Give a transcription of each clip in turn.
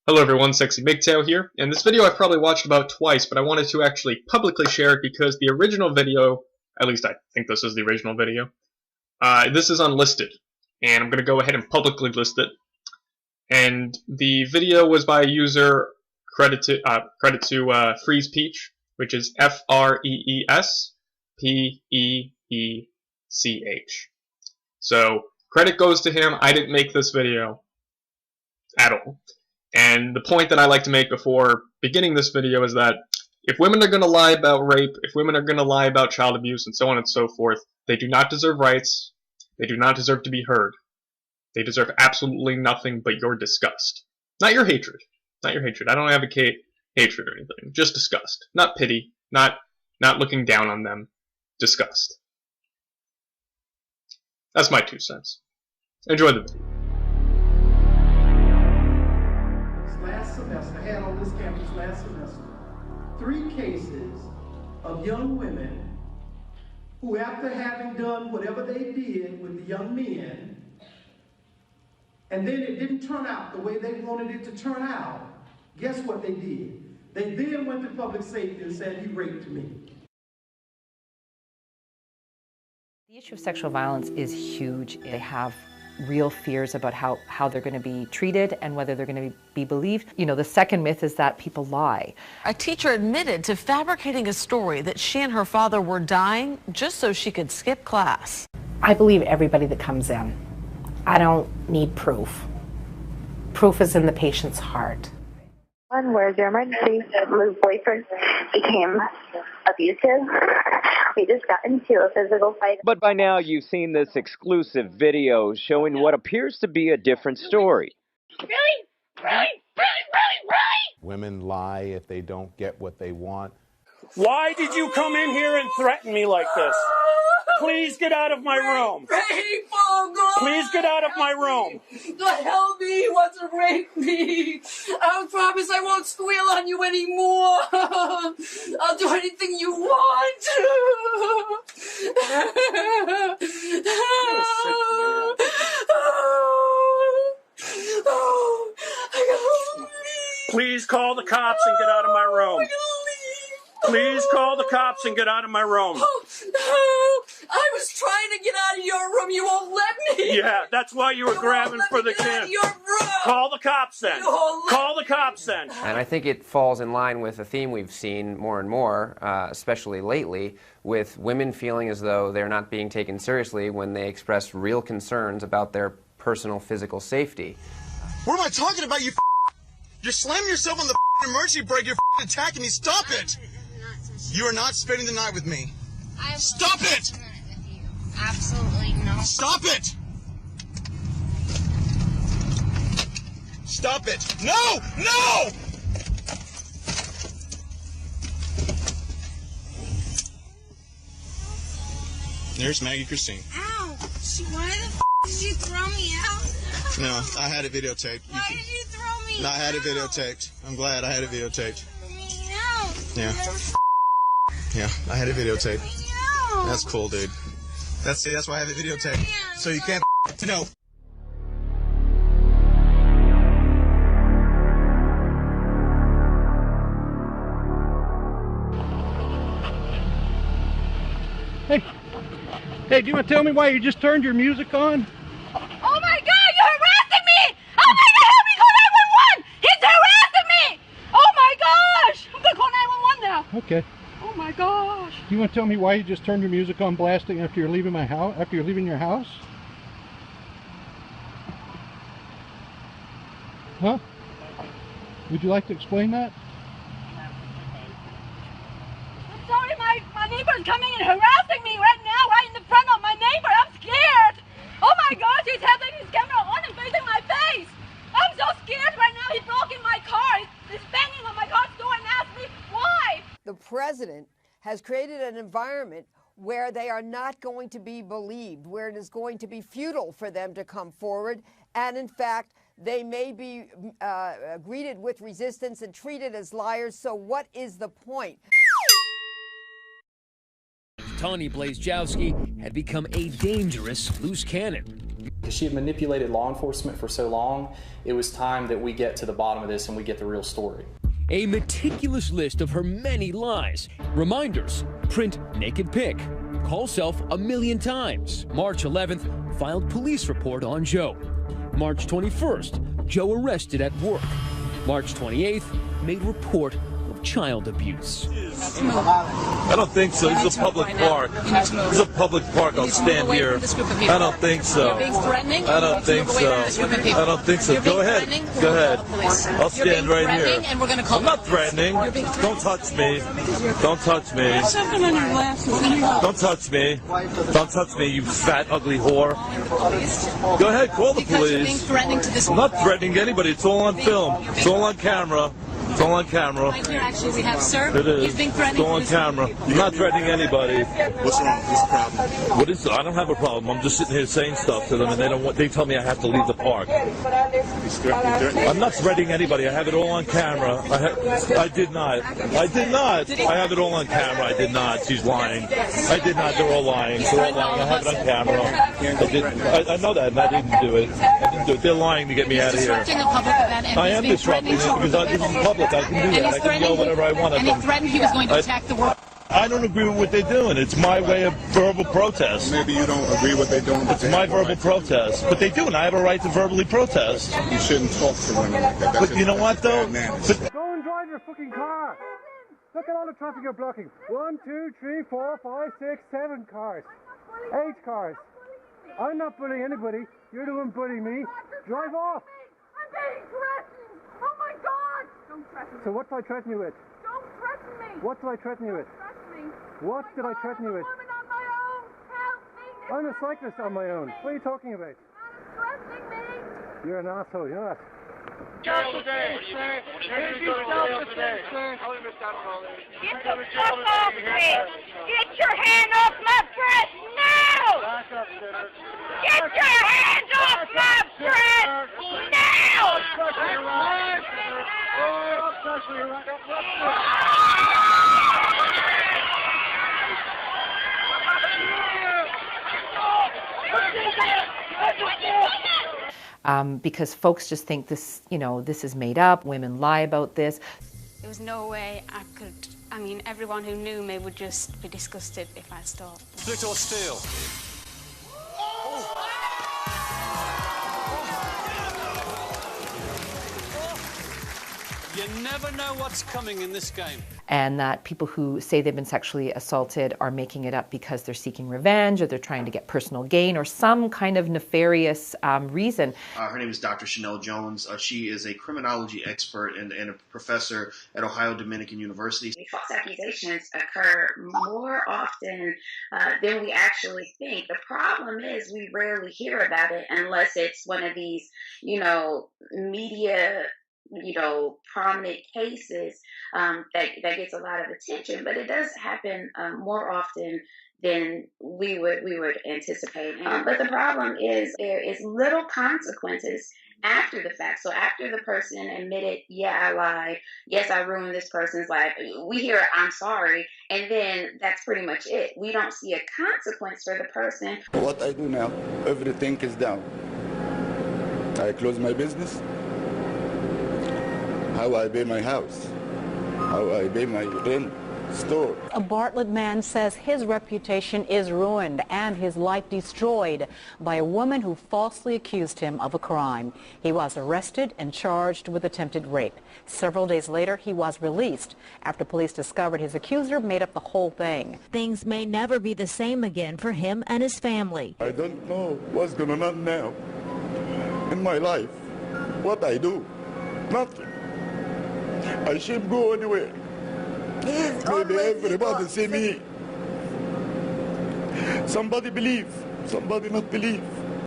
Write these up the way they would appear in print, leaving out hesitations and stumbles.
Hello everyone, Sexy MGTOW here. In this video I've probably watched about twice, but I wanted to actually publicly share it because the original video, at least I think this is the original video, this is unlisted. And I'm going to go ahead and publicly list it. And the video was by a user, credit to Freeze Peach, which is FREESPEECH. So, credit goes to him. I didn't make this video at all. And the point that I like to make before beginning this video is that if women are going to lie about rape, if women are going to lie about child abuse, and so on and so forth, they do not deserve rights. They do not deserve to be heard. They deserve absolutely nothing but your disgust. Not your hatred. Not your hatred. I don't advocate hatred or anything. Just disgust. Not pity. Not looking down on them. Disgust. That's my 2 cents. Enjoy the video. Last semester, I had on this campus last semester, 3 cases of young women who, after having done whatever they did with the young men, and then it didn't turn out the way they wanted it to turn out, guess what they did? They then went to public safety and said, he raped me. The issue of sexual violence is huge. They have real fears about how they're going to be treated and whether they're going to be believed. You know, the second myth is that people lie. A teacher admitted to fabricating a story that she and her father were dying just so she could skip class. I believe everybody that comes in. I don't need proof. Proof is in the patient's heart. Where's your emergency? My boyfriend became abusive. We just got into a physical fight. But by now you've seen this exclusive video showing what appears to be a different story. Really? Women lie if they don't get what they want. Why did you come in here and threaten me like this? Please get out of my room. Please get out of my room. Don't help me. He wants to rape me. I promise I won't squeal on you anymore. I'll do anything you want. Please call the cops and get out of my room. Please call the cops and get out of my room. I was trying to get out of your room. You won't let me. Yeah, that's why you were grabbing for the kid. Call the cops then. Call the cops then. And I think it falls in line with a theme we've seen more and more, especially lately, with women feeling as though they're not being taken seriously when they express real concerns about their personal physical safety. What am I talking about? You're slamming yourself on the emergency brake. You're attacking me. Stop it. You are not spending the night with me. Stop it! Absolutely not. Stop it! Stop it! No! No! There's Maggie Christine. Ow! Why the f did you throw me out? No, I had it videotaped. Why did you throw me out? No, I had it videotaped. I'm glad I had it videotaped. No. Yeah. Yeah, I had it videotaped. No. That's cool, dude. That's why I have it videotaped. Yeah, so you can't no. Hey, do you want to tell me why you just turned your music on? Oh my God, you're harassing me! Oh my God, help me, call 911! He's harassing me! Oh my gosh! I'm gonna call 911 now. Okay. Oh my gosh. Do you want to tell me why you just turned your music on blasting after you're leaving my house? After you're leaving your house? Huh? Would you like to explain that? I'm sorry, my neighbor's coming and harassing me right now, right in the front of my neighbor. I'm scared. Oh my gosh, he's having his camera on and facing my face. I'm so scared right now. He's blocking my car. He's banging on my car's door and asked me why. The president has created an environment where they are not going to be believed, where it is going to be futile for them to come forward, and in fact, they may be greeted with resistance and treated as liars. So what is the point? Tawny Blazejowski had become a dangerous loose cannon. She had manipulated law enforcement for so long, it was time that we get to the bottom of this and we get the real story. A meticulous list of her many lies. Reminders, print naked pic, call self 1,000,000 times. March 11th, filed police report on Joe. March 21st, Joe arrested at work. March 28th, made report of child abuse. I don't think so. This is a public park. This is a public park. I'll stand here. I don't think so. You're being threatening. I don't think so. I don't think so. Go ahead. Go ahead. I'll stand right here. And we're going to call I'm not threatening. Don't touch me. Don't touch me. Something on your glasses. Don't touch me. Don't touch me, you fat, ugly whore. Go ahead. Call the Because you're being police. threatening to this I'm not threatening anybody. It's all on film. It's all on camera. It's all on camera. Right here, actually, we have sir. It is. He's being threatening. It's all on camera. I'm not threatening anybody. What's wrong? What's the problem? What is? I don't have a problem. I'm just sitting here saying stuff to them, and they don't want. They tell me I have to leave the park. I'm not threatening anybody. I have it all on camera. I did not. I did not. I have it all on camera. I did not. She's lying. I did not. They're all lying. They're all lying. I have it on camera. I know that, and I didn't do it. I didn't do it. They're lying to get me out of here. Disrupting a public event, and I am disrupting it because this is public. I can do that. I can yell whatever I want at and them. he threatened he was going to attack the world. I don't agree with what they're doing. It's my way of verbal protest. Maybe you don't agree with what they're doing. It's my verbal protest. But they do, and I have a right to verbally protest. You shouldn't talk to women like that. But you know what, though? Go and drive your fucking car. Look at all the traffic you're blocking. 1, 2, 3, 4, 5, 6, 7 cars. 8 cars. I'm not bullying anybody. You're the one bullying me. Drive off. I'm being threatened. Oh my God! Don't threaten me. So what did I threaten you with? Don't threaten me. What did I threaten you with? Threaten me. What did I threaten you with? I'm on my own. Help me. I'm a cyclist on my own. What are you talking about? Threatening me. You're an asshole, you're not. Self-defense, sir. This is self-defense, sir. Get the fuck off me! Get your hand off my breast now! Get your hands off my breast now! Because folks just think this, this is made up. Women lie about this. There was no way I mean, everyone who knew me would just be disgusted if I stopped. Split or steel? You never know what's coming in this game. And that people who say they've been sexually assaulted are making it up because they're seeking revenge or they're trying to get personal gain or some kind of nefarious reason. Her name is Dr. Chanel Jones. She is a criminology expert and a professor at Ohio Dominican University. False accusations occur more often than we actually think. The problem is we rarely hear about it unless it's one of these, media prominent cases that gets a lot of attention, but it does happen more often than we would anticipate. But the problem is there is little consequences after the fact. So after the person admitted, yeah, I lied, yes, I ruined this person's life, we hear, I'm sorry, and then that's pretty much it. We don't see a consequence for the person. What I do now, everything is down. I close my business. How I pay my house, how I pay my rent, store. A Bartlett man says his reputation is ruined and his life destroyed by a woman who falsely accused him of a crime. He was arrested and charged with attempted rape. Several days later, he was released after police discovered his accuser made up the whole thing. Things may never be the same again for him and his family. I don't know what's going on now in my life. What I do, nothing. I shouldn't go anywhere. Maybe everybody see me. Somebody believe, somebody not believe.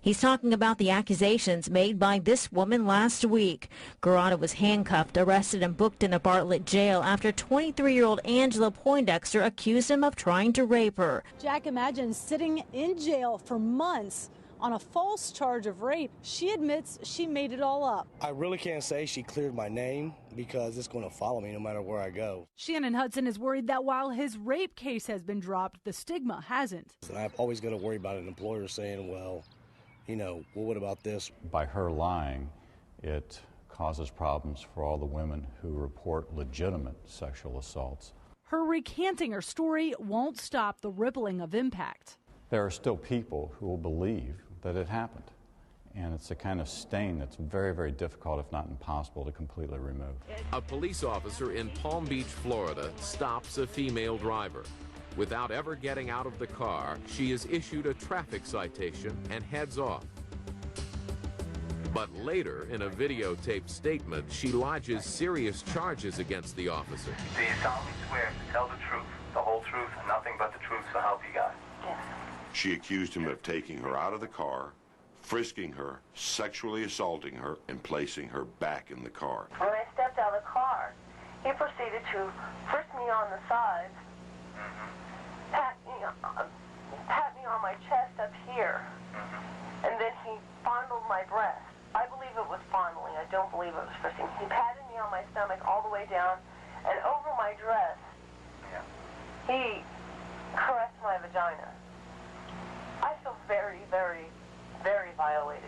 He's talking about the accusations made by this woman last week. Garada was handcuffed, arrested, and booked in a Bartlett jail after 23-year-old Angela Poindexter accused him of trying to rape her. Jack, imagine sitting in jail for months on a false charge of rape. She admits she made it all up. I really can't say she cleared my name because it's going to follow me no matter where I go. Shannon Hudson is worried that while his rape case has been dropped, the stigma hasn't. And I'm always going to worry about an employer saying, well, well, what about this? By her lying, it causes problems for all the women who report legitimate sexual assaults. Her recanting her story won't stop the rippling of impact. There are still people who will believe that it happened. And it's a kind of stain that's very, very difficult, if not impossible, to completely remove. A police officer in Palm Beach, Florida, stops a female driver. Without ever getting out of the car, she is issued a traffic citation and heads off. But later, in a videotaped statement, she lodges serious charges against the officer. Do you solemnly swear to tell the truth, the whole truth, and nothing but the truth, so help you God? Yes. She accused him of taking her out of the car, frisking her, sexually assaulting her, and placing her back in the car. When I stepped out of the car, he proceeded to frisk me on the sides, pat me on my chest up here, and then he fondled my breast. I believe it was fondling. I don't believe it was frisking. He patted me on my stomach all the way down and over my dress. He caressed my vagina. I feel very, very, very violated.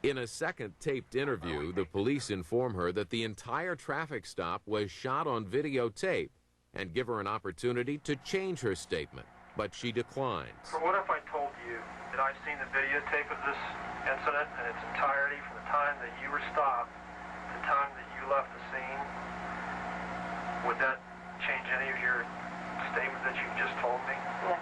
In a second taped interview, the police inform her that the entire traffic stop was shot on videotape and give her an opportunity to change her statement, but she declines. So what if I told you that I've seen the videotape of this incident in its entirety from the time that you were stopped to the time that you left the scene? Would that change any of your statement that you've just told me? Yes.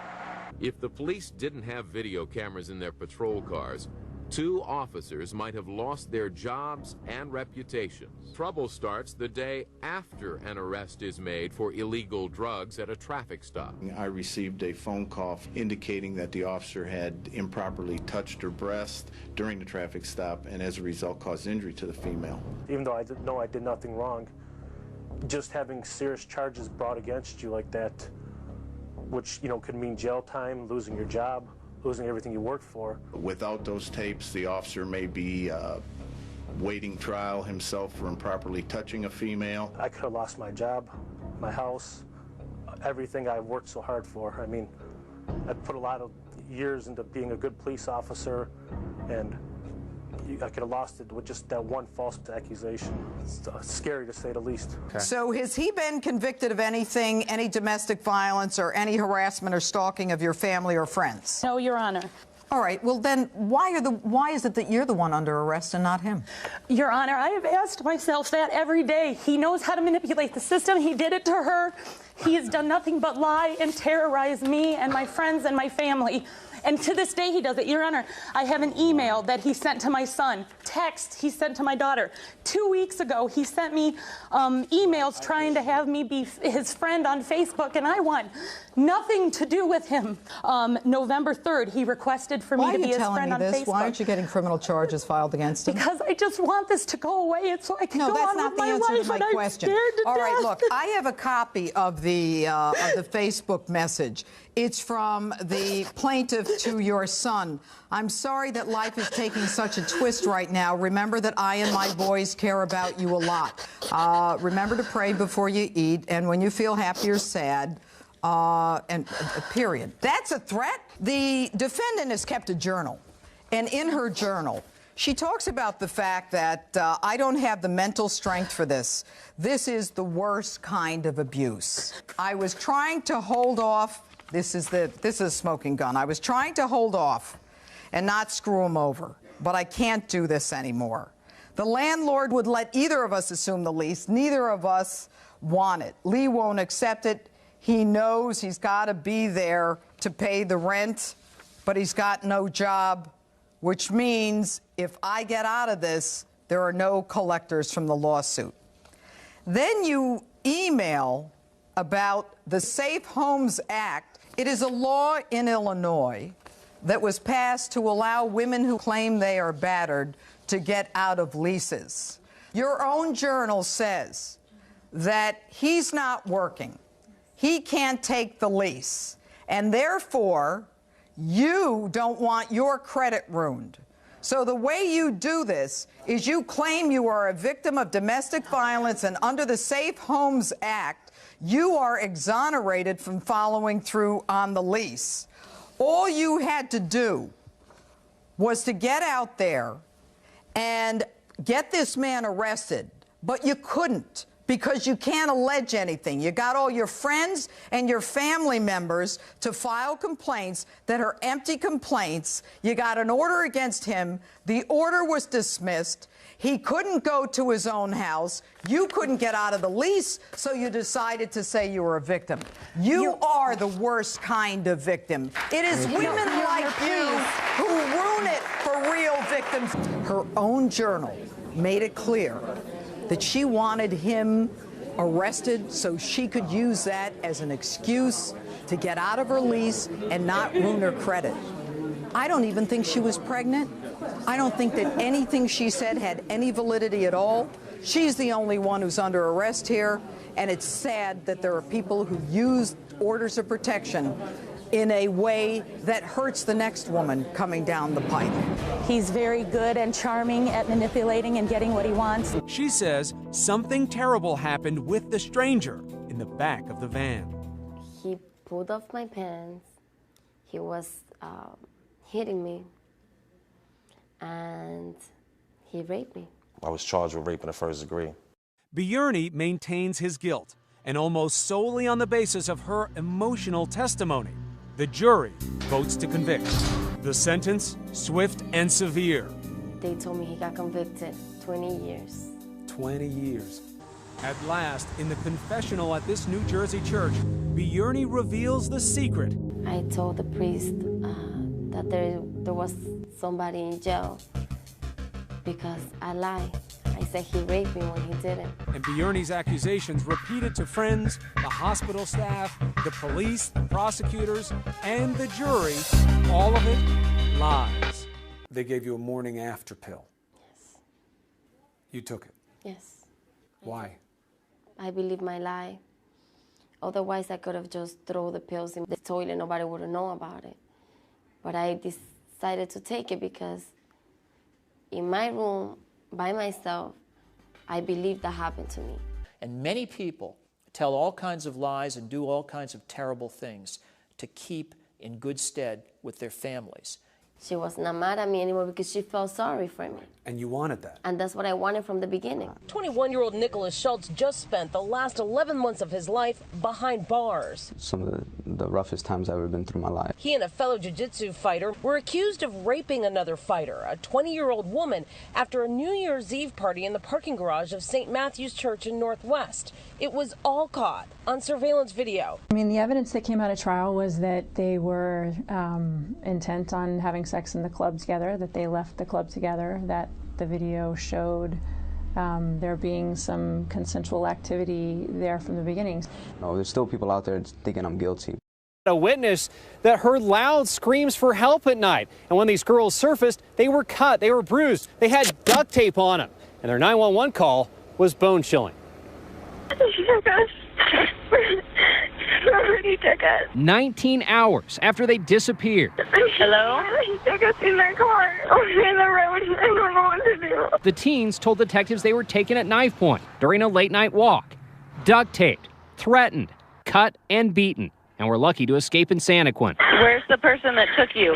If the police didn't have video cameras in their patrol cars, 2 officers might have lost their jobs and reputations. Trouble starts the day after an arrest is made for illegal drugs at a traffic stop. I received a phone call indicating that the officer had improperly touched her breast during the traffic stop and as a result caused injury to the female. Even though I know I did nothing wrong, just having serious charges brought against you like that, which, could mean jail time, losing your job, losing everything you worked for. Without those tapes, the officer may be waiting trial himself for improperly touching a female. I could have lost my job, my house, everything I worked so hard for. I mean, I put a lot of years into being a good police officer, and I could have lost it with just that one false accusation. It's scary to say the least. Okay. So has he been convicted of anything, any domestic violence or any harassment or stalking of your family or friends? No, Your Honor. All right, well then, why is it that you're the one under arrest and not him? Your Honor, I have asked myself that every day. He knows how to manipulate the system. He did it to her. He has done nothing but lie and terrorize me and my friends and my family. And to this day, he does it. Your Honor, I have an email that he sent to my son, text he sent to my daughter. 2 weeks ago, he sent me emails trying to have me be his friend on Facebook, and I want nothing to do with him. November 3rd, he requested for me to be his friend on Facebook. Why aren't you getting criminal charges filed against him? Because I just want this to go away so I can go on with my life. No, that's not the answer to my question. All right, look, I have a copy of the Facebook message. It's from the plaintiff to your son. I'm sorry that life is taking such a twist right now. Remember that I and my boys care about you a lot. Remember to pray before you eat, and when you feel happy or sad, and period. That's a threat. The defendant has kept a journal, and in her journal, she talks about the fact that I don't have the mental strength for this. This is the worst kind of abuse. I was trying to hold off. This is a smoking gun. I was trying to hold off and not screw him over, but I can't do this anymore. The landlord would let either of us assume the lease. Neither of us want it. Lee won't accept it. He knows he's got to be there to pay the rent, but he's got no job, which means if I get out of this, there are no collectors from the lawsuit. Then you email about the Safe Homes Act. It is a law in Illinois that was passed to allow women who claim they are battered to get out of leases. Your own journal says that he's not working. He can't take the lease. And therefore, You don't want your credit ruined. So the way you do this is you claim you are a victim of domestic violence, and under the Safe Homes Act, you are exonerated from following through on the lease. All you had to do was to get out there and get this man arrested, but you couldn't, because you can't allege anything. You got all your friends and your family members to file complaints that are empty complaints. You got an order against him. The order was dismissed. He couldn't go to his own house. You couldn't get out of the lease, so you decided to say you were a victim. You are the worst kind of victim. It is women like you who ruin it for real victims. Her own journal made it clear that she wanted him arrested so she could use that as an excuse to get out of her lease and not ruin her credit. I don't even think she was pregnant. I don't think that anything she said had any validity at all. She's the only one who's under arrest here, and it's sad that there are people who use orders of protection in a way that hurts the next woman coming down the pipe. He's very good and charming at manipulating and getting what he wants. She says something terrible happened with the stranger in the back of the van. He pulled off my pants. He was hitting me, and he raped me. I was charged with rape in the first degree. Bjorny maintains his guilt, and almost solely on the basis of her emotional testimony. The jury votes to convict. The sentence, swift and severe. They told me he got convicted 20 years. 20 years. At last, in the confessional at this New Jersey church, Bjorny reveals the secret. I told the priest that there was somebody in jail because I lied. I said he raped me when he didn't. And Bjorny's accusations repeated to friends, the hospital staff, the police, the prosecutors, and the jury, all of it lies. They gave you a morning after pill. Yes. You took it? Yes. Why? I believe my lie. Otherwise, I could have just thrown the pills in the toilet. Nobody would have known about it. But I decided to take it because in my room, by myself, I believe that happened to me. And many people tell all kinds of lies and do all kinds of terrible things to keep in good stead with their families. She was not mad at me anymore because she felt sorry for me. And you wanted that. And that's what I wanted from the beginning. 21-year-old Nicholas Schultz just spent the last 11 months of his life behind bars. Some of the roughest times I've ever been through in my life. He and a fellow jiu-jitsu fighter were accused of raping another fighter, a 20-year-old woman, after a New Year's Eve party in the parking garage of St. Matthew's Church in Northwest. It was all caught on surveillance video. I mean, the evidence that came out of trial was that they were intent on having sex in the club together, that they left the club together, that the video showed there being some consensual activity there from the beginning. No, there's still people out there thinking I'm guilty. A witness that heard loud screams for help at night. And when these girls surfaced, they were cut, they were bruised, they had duct tape on them. And their 911 call was bone chilling. He took us. He took us. 19 hours after they disappeared. Hello? He took us in their car. In the road. I don't know what to do. The teens told detectives they were taken at knife point during a late-night walk, duct taped, threatened, cut, and beaten, and were lucky to escape in Santaquin. Where's the person that took you?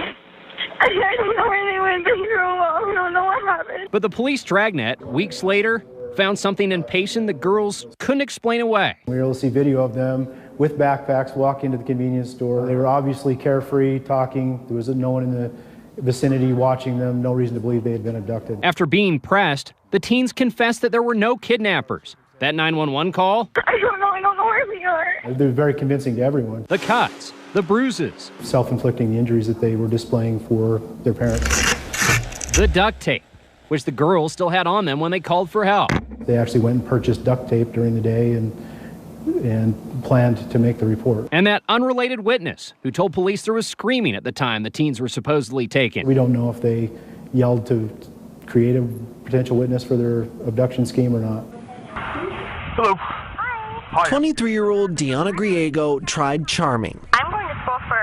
I don't know where they went. They drove off. I don't know what happened. But the police dragnet, weeks later, found something in Payson the girls couldn't explain away. We were able to see video of them with backpacks walk into the convenience store. They were obviously carefree, talking. There was no one in the vicinity watching them. No reason to believe they had been abducted. After being pressed, the teens confessed that there were no kidnappers. That 911 call? I don't know. I don't know where we are. They're very convincing to everyone. The cuts, the bruises. Self-inflicting the injuries that they were displaying for their parents. The duct tape, which the girls still had on them when they called for help. They actually went and purchased duct tape during the day and planned to make the report. And that unrelated witness who told police there was screaming at the time the teens were supposedly taken. We don't know if they yelled to create a potential witness for their abduction scheme or not. Hello. Hi. 23-year-old Deanna Griego tried charming. I'm going to school for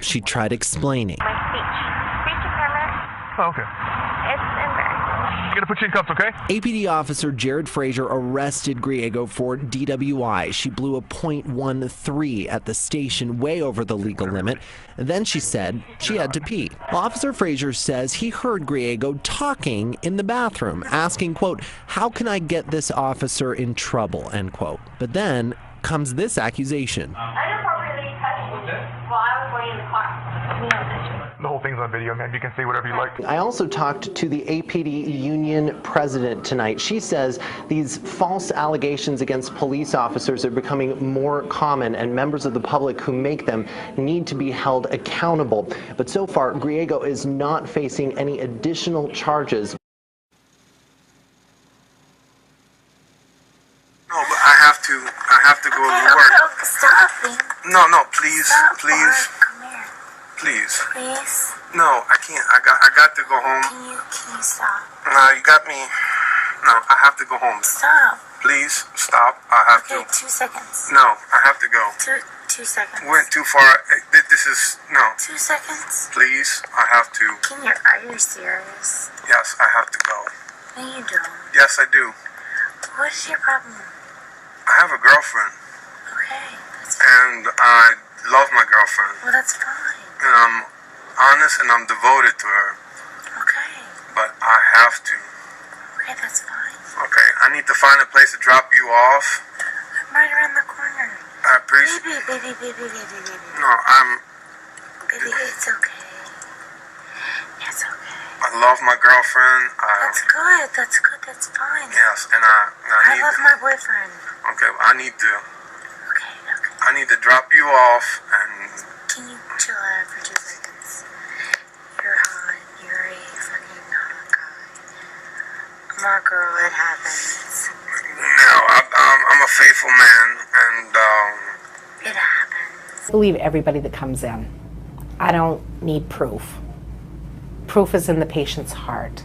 She tried explaining. My speech impairment. Oh, okay. It's embarrassing. I'm gonna put you in cuffs, okay? APD officer Jared Frazier arrested Griego for DWI. She blew a .13 at the station, way over the legal limit. Then she said she had to pee. Well, Officer Frazier says he heard Griego talking in the bathroom, asking, quote, "How can I get this officer in trouble?" end quote. But then comes this accusation. Inappropriately touched me while I was going in the car. The whole thing's on video, man. You can say whatever you like. I also talked to the APD union president tonight. She says these false allegations against police officers are becoming more common, and members of the public who make them need to be held accountable. But so far, Griego is not facing any additional charges. No, but I have to go to work. Okay, stop. No, please, Stop, please. Come here. Please. Please. No, I can't. I got to go home. Can you stop? No, you got me. No, I have to go home. Stop. Please, stop. I have Okay, to. 2 seconds. No, I have to go. 2 seconds. Went too far. This is, no. 2 seconds. Please, I have to. Are you serious? Yes, I have to go. No, you don't. Yes, I do. What is your problem? I have a girlfriend. Okay. And I love my girlfriend. Well, that's fine. And I'm honest and I'm devoted to her. Okay. But I have to. Okay, that's fine. Okay, I need to find a place to drop you off. I'm right around the corner. I appreciate. Baby. No, Baby, it's okay. It's okay. I love my girlfriend. That's good. That's fine. Yes, and I need. I love my boyfriend. Okay, I need to. Okay. I need to drop you off and. Can you chill out for 2 seconds? You're hot. You're a fucking hot guy. I'm a girl. It happens. No, I'm a faithful man, and it happens. I believe everybody that comes in. I don't need proof. Proof is in the patient's heart.